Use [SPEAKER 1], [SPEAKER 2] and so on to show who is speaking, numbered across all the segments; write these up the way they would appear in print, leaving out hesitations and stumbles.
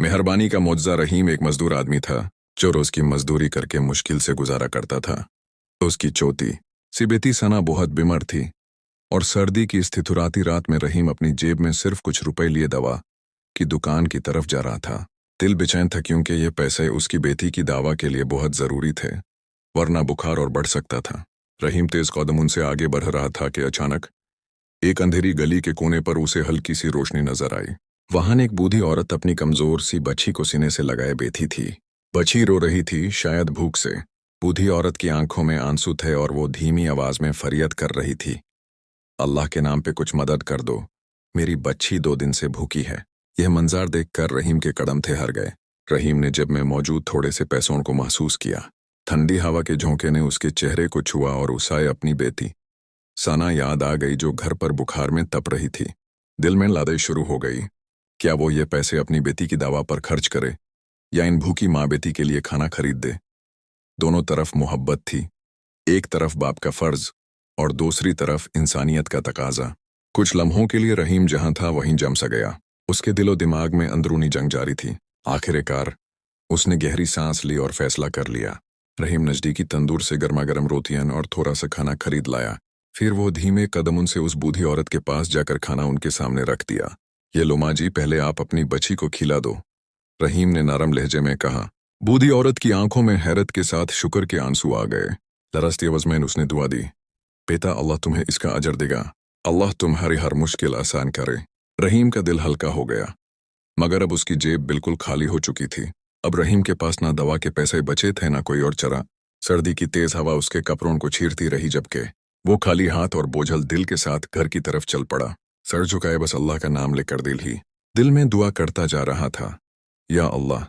[SPEAKER 1] मेहरबानी का मुआवजा रहीम एक मजदूर आदमी था जो रोज की मजदूरी करके मुश्किल से गुजारा करता था। तो उसकी चौथी सी बेटी सना बहुत बीमार थी और सर्दी की इस ठिठुराती रात में रहीम अपनी जेब में सिर्फ कुछ रुपए लिए दवा की दुकान की तरफ जा रहा था। दिल बेचैन था क्योंकि ये पैसे उसकी बेटी की दवा के लिए बहुत जरूरी थे, वरना बुखार और बढ़ सकता था। रहीम तेज कदम उनसे आगे बढ़ रहा था कि अचानक एक अंधेरी गली के कोने पर उसे हल्की सी रोशनी नजर आई। वहां एक बूढ़ी औरत अपनी कमजोर सी बच्ची को सीने से लगाए बैठी थी। बच्ची रो रही थी, शायद भूख से। बूढ़ी औरत की आंखों में आंसू थे और वो धीमी आवाज में फरियाद कर रही थी, अल्लाह के नाम पे कुछ मदद कर दो, मेरी बच्ची 2 दिन से भूखी है। यह मंजार देखकर रहीम के कदम ठहर गए। रहीम ने जेब में मौजूद थोड़े से पैसों को महसूस किया। ठंडी हवा के झोंके ने उसके चेहरे को छुआ और उसे अपनी बेटी सना याद आ गई जो घर पर बुखार में तप रही थी। दिल में लादें शुरू हो गई, क्या वो ये पैसे अपनी बेटी की दवा पर खर्च करे या इन भूखी माँ बेटी के लिए खाना खरीद दे। दोनों तरफ मोहब्बत थी, एक तरफ बाप का फर्ज और दूसरी तरफ इंसानियत का तकाजा। कुछ लम्हों के लिए रहीम जहां था वहीं जम सा गया। उसके दिलो दिमाग में अंदरूनी जंग जारी थी। आखिरकार उसने गहरी सांस ली और फैसला कर लिया। रहीम नजदीकी तंदूर से गर्मा गर्म रोटियां और थोड़ा सा खाना खरीद लाया। फिर वो धीमे कदम से उस बूढ़ी औरत के पास जाकर खाना उनके सामने रख दिया। ये लो माँ जी, पहले आप अपनी बच्ची को खिला दो, रहीम ने नरम लहजे में कहा। बूढ़ी औरत की आंखों में हैरत के साथ शुक्र के आंसू आ गए। लरसती आवाज में उसने दुआ दी, बेटा अल्लाह तुम्हें इसका अजर देगा, अल्लाह तुम्हारी हर मुश्किल आसान करे। रहीम का दिल हल्का हो गया, मगर अब उसकी जेब बिल्कुल खाली हो चुकी थी। अब रहीम के पास ना दवा के पैसे बचे थे ना कोई और चरा। सर्दी की तेज हवा उसके कपड़ों को चीरती रही जबकि वो खाली हाथ और बोझल दिल के साथ घर की तरफ चल पड़ा। सर झुकाए बस अल्लाह का नाम लेकर दिल में दुआ करता जा रहा था, या अल्लाह,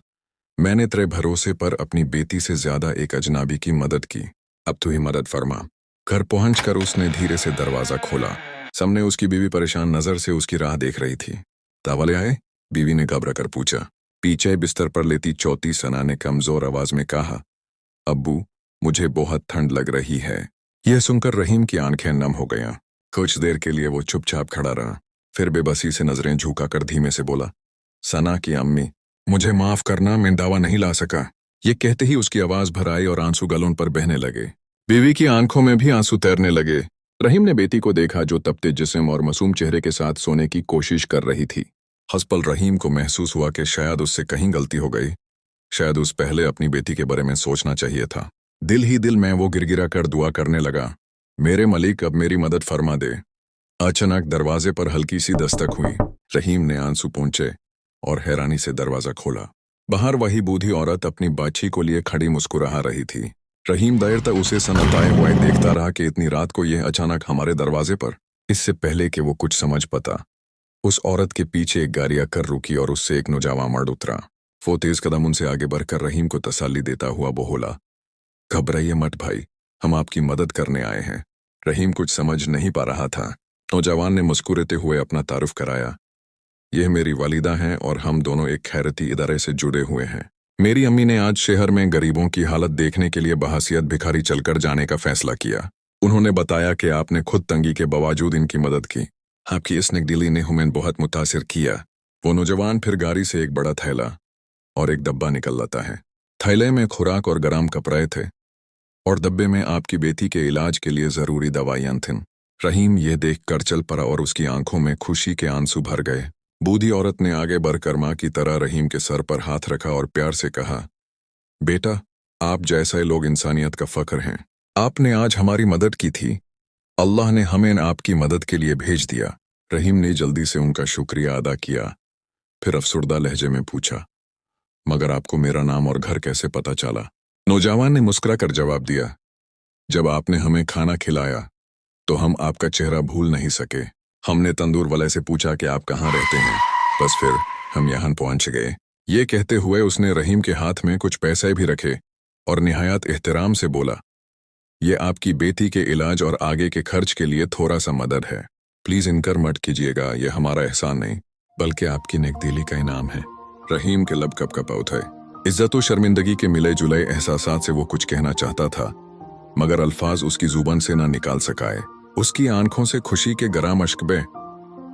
[SPEAKER 1] मैंने तेरे भरोसे पर अपनी बेटी से ज्यादा एक अजनबी की मदद की, अब तू ही मदद फरमा। घर पहुंचकर उसने धीरे से दरवाजा खोला। सामने उसकी बीवी परेशान नजर से उसकी राह देख रही थी। तावले आए? बीवी ने घबरा कर पूछा। पीछे बिस्तर पर लेटी चौथी सना ने कमजोर आवाज में कहा, अब्बू, मुझे बहुत ठंड लग रही है। यह सुनकर रहीम की आंखें नम हो गईं। कुछ देर के लिए वो चुपचाप खड़ा रहा, फिर बेबसी से नजरें झुकाकर धीमे से बोला, सना की अम्मी, मुझे माफ करना, मैं दावा नहीं ला सका। ये कहते ही उसकी आवाज भर आई और आंसू गलों पर बहने लगे। बीवी की आंखों में भी आंसू तैरने लगे। रहीम ने बेटी को देखा जो तपते जिस्म और मासूम चेहरे के साथ सोने की कोशिश कर रही थी। हस्पल रहीम को महसूस हुआ कि शायद उससे कहीं गलती हो गई, शायद उस पहले अपनी बेटी के बारे में सोचना चाहिए था। दिल ही दिल में वो गिरगिरा कर दुआ करने लगा, मेरे मलिक, अब मेरी मदद फरमा दे। अचानक दरवाजे पर हल्की सी दस्तक हुई। रहीम ने आंसू पोंछे और हैरानी से दरवाजा खोला। बाहर वही बूढ़ी औरत अपनी बच्ची को लिए खड़ी मुस्कुरा रही थी। रहीम देर तक उसे सनताए हुए देखता रहा कि इतनी रात को यह अचानक हमारे दरवाजे पर। इससे पहले कि वो कुछ समझ पाता, उस औरत के पीछे एक गाड़ी आकर रुकी और उससे एक नौजवान मर्द उतरा। वो तेज कदम उनसे आगे बढ़कर रहीम को तसल्ली देता हुआ बोला, घबराइए मत भाई, हम आपकी मदद करने आए हैं। रहीम कुछ समझ नहीं पा रहा था। नौजवान ने मुस्कुराते हुए अपना तारुफ कराया, यह मेरी वालिदा हैं और हम दोनों एक खैरती इदारे से जुड़े हुए हैं। मेरी अम्मी ने आज शहर में गरीबों की हालत देखने के लिए बहसियत भिखारी चलकर जाने का फैसला किया। उन्होंने बताया कि आपने खुद तंगी के बावजूद इनकी मदद की। आपकी इस नेकदिली ने हमें बहुत मुतासिर किया। वो नौजवान फिर गाड़ी से एक बड़ा थैला और एक डब्बा निकल लाता है। थैले में खुराक और गरम कपड़े थे और डब्बे में आपकी बेटी के इलाज के लिए जरूरी दवाइयां थीं। रहीम ये देख कर चल पड़ा और उसकी आंखों में खुशी के आंसू भर गए। बूढ़ी औरत ने आगे बढ़कर माँ की तरह रहीम के सर पर हाथ रखा और प्यार से कहा, बेटा, आप जैसे लोग इंसानियत का फख्र हैं। आपने आज हमारी मदद की थी, अल्लाह ने हमें आपकी मदद के लिए भेज दिया। रहीम ने जल्दी से उनका शुक्रिया अदा किया, फिर अफसुर्दा लहजे में पूछा, मगर आपको मेरा नाम और घर कैसे पता चला? नौजवान ने मुस्कुरा कर जवाब दिया, जब आपने हमें खाना खिलाया तो हम आपका चेहरा भूल नहीं सके। हमने तंदूर वाले से पूछा कि आप कहाँ रहते हैं, बस फिर हम यहाँ पहुंच गए। ये कहते हुए उसने रहीम के हाथ में कुछ पैसे भी रखे और निहायत एहतराम से बोला, ये आपकी बेटी के इलाज और आगे के खर्च के लिए थोड़ा सा मदद है। प्लीज इनकर मत कीजिएगा, यह हमारा एहसान नहीं बल्कि आपकी नेकदिली का इनाम है। रहीम के लब कप उठे। इज्जत और शर्मिंदगी के मिले जुले एहसासात से वो कुछ कहना चाहता था, मगर अल्फाज उसकी जुबान से ना निकाल सकाए। उसकी आंखों से खुशी के गरम अश्क बहे।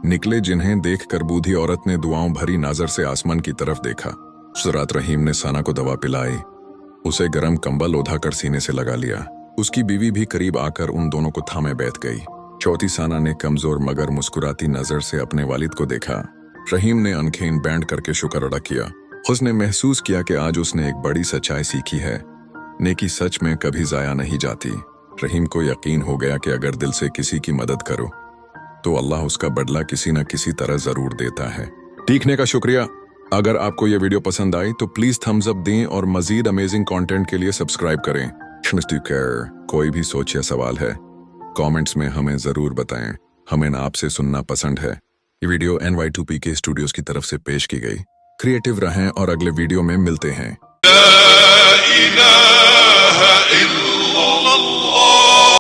[SPEAKER 1] निकले, जिन्हें देखकर बूढ़ी औरत ने दुआओं भरी नजर से आसमान की तरफ देखा। उस रात रहीम ने साना को दवा पिलाई, उसे गर्म कंबल ओढ़ा कर सीने से लगा लिया। उसकी बीवी भी करीब आकर उन दोनों को थामे बैठ गई। चौथी साना ने कमजोर मगर मुस्कुराती नजर से अपने वालिद को देखा। रहीम ने आंखें बैंड करके शुक्र अदा किया। उसने महसूस किया कि आज उसने एक बड़ी सच्चाई सीखी है, नेकी सच में कभी जाया नहीं जाती। रहीम को यकीन हो गया कि अगर दिल से किसी की मदद करो तो अल्लाह उसका बदला किसी न किसी तरह जरूर देता है। देखने का शुक्रिया। अगर आपको यह वीडियो पसंद आई तो प्लीज थम्स अप दें और मजीद अमेजिंग कंटेंट के लिए सब्सक्राइब करें। कोई भी सोच या सवाल है कमेंट्स में हमें जरूर बताएं, हमें ना आपसे सुनना पसंद है। ये वीडियो NY2PK स्टूडियोज की तरफ से पेश की गई। क्रिएटिव रहें और अगले वीडियो में मिलते हैं।
[SPEAKER 2] لا إله إلا الله